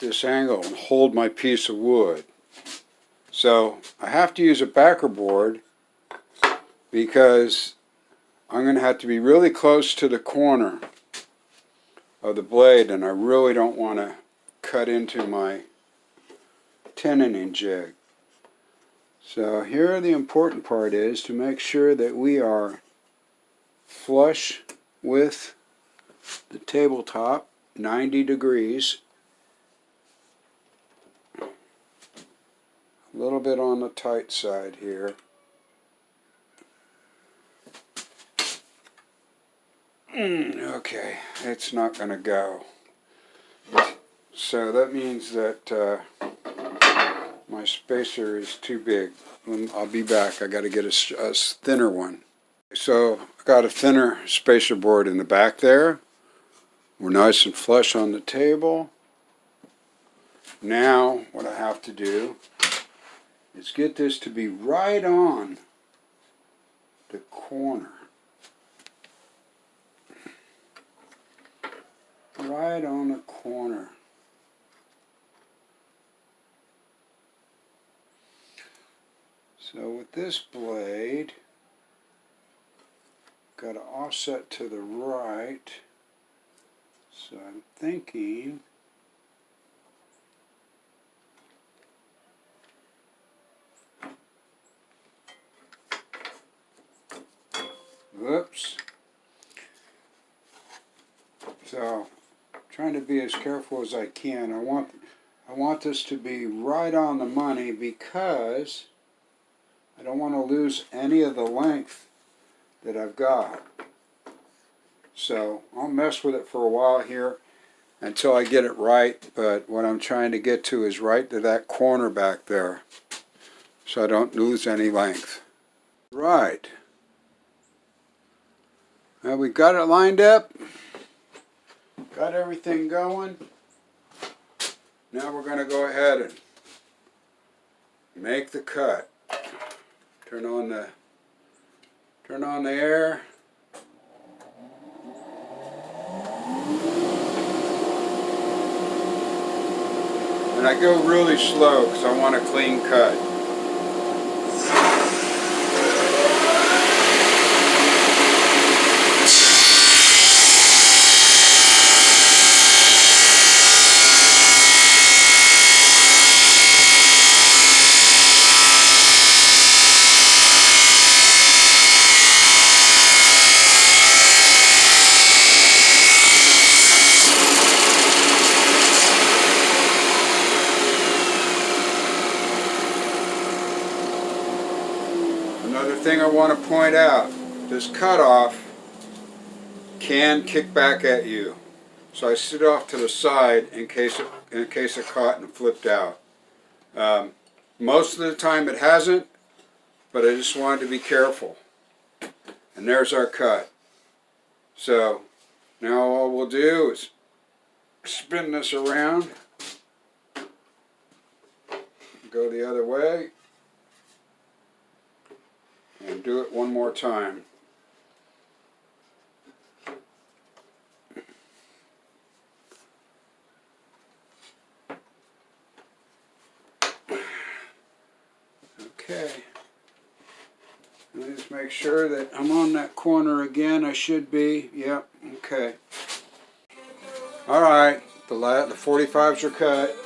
this angle and hold my piece of wood. So I have to use a backer board because I'm going to have to be really close to the corner of the blade, and I really don't want to cut into my tenoning jig. So here the important part is to make sure that we are flush with the tabletop, 90 degrees. A little bit on the tight side here. Okay, it's not going to go. So that means that my spacer is too big. I'll be back. I got to get a thinner one. So I got a thinner spacer board in the back there. We're nice and flush on the table. Now what I have to do is get this to be right on the corner. Right on the corner. So with this blade, got to offset to the right. So I'm thinking whoops. So trying to be as careful as I can. I want this to be right on the money because I don't want to lose any of the length that I've got. So I'll mess with it for a while here until I get it right, but what I'm trying to get to is right to that corner back there so I don't lose any length. Right. Now we've got it lined up. Got everything going. Now we're going to go ahead and make the cut. Turn on the air. And I go really slow because I want a clean cut. Another thing I want to point out, this cutoff can kick back at you. So I sit off to the side in case it caught and flipped out. Most of the time it hasn't, but I just wanted to be careful. And there's our cut. So now all we'll do is spin this around, go the other way, and do it one more time. Okay. Let me just make sure that I'm on that corner again. I should be. Yep. Okay. All right. The 45s are cut.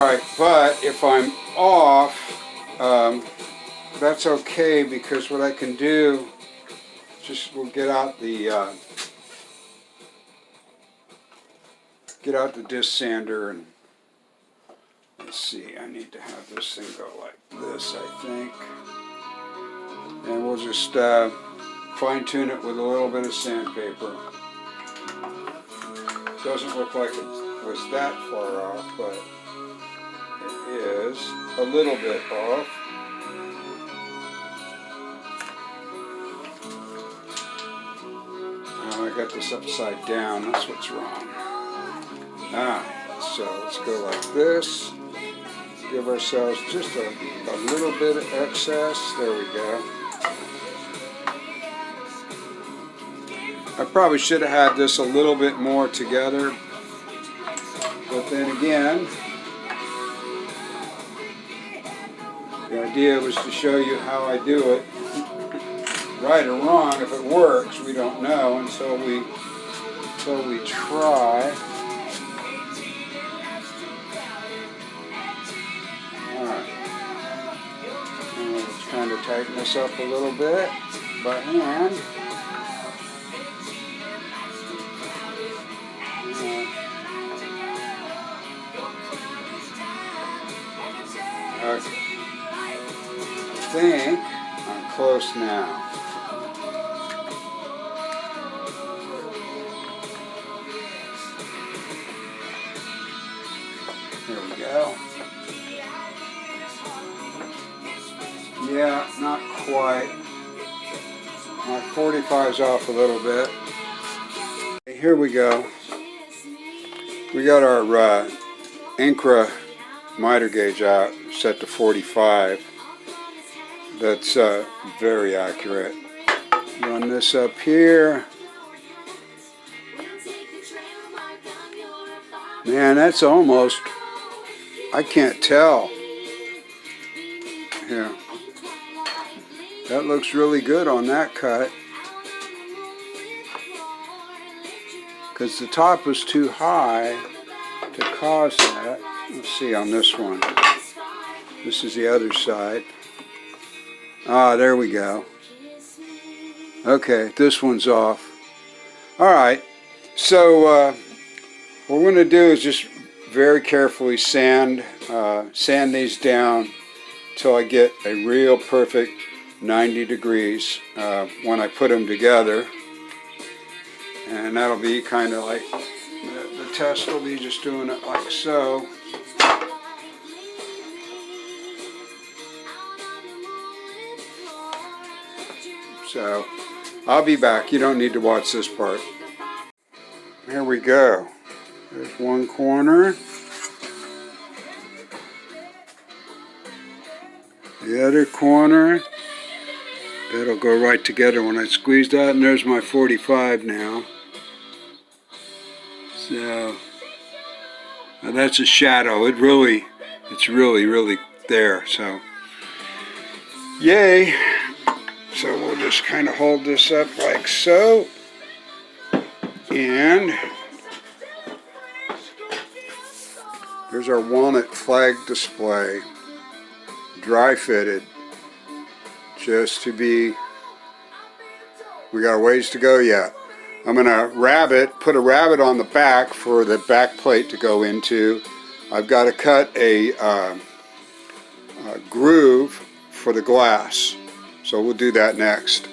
Alright, but if I'm off, that's okay, because what I can do, we'll get out the disc sander, and let's see, I need to have this thing go like this, I think. And we'll just fine tune it with a little bit of sandpaper. Doesn't look like it was that far off, but it is a little bit off. Oh, I got this upside down, that's what's wrong. So let's go like this. Give ourselves just a little bit of excess. There we go. I probably should have had this a little bit more together, but then again, the idea was to show you how I do it. Right or wrong, if it works, we don't know until we try. Alright. Let's kind of tighten this up a little bit by hand. Okay. I think I'm close now. There we go. Yeah, not quite. My 45's off a little bit. Here we go. We got our Incra miter gauge out, set to 45. That's very accurate. Run this up here. Man, that's almost, I can't tell. Yeah. That looks really good on that cut. Because the top was too high to cause that. Let's see on this one. This is the other side. Ah, there we go. Okay, this one's off. Alright, so what we're going to do is just very carefully sand these down until I get a real perfect 90 degrees when I put them together. And that'll be kind of like, the test will be just doing it like so. So, I'll be back. You don't need to watch this part. Here we go. There's one corner. The other corner. That'll go right together when I squeeze that. And there's my 45 now. So, now that's a shadow. It's really there. So, yay. So we'll just kind of hold this up like so. And there's our walnut flag display. Dry fitted. Just to be, we got a ways to go yet. I'm going to put a rabbet on the back for the back plate to go into. I've got to cut a groove for the glass. So we'll do that next.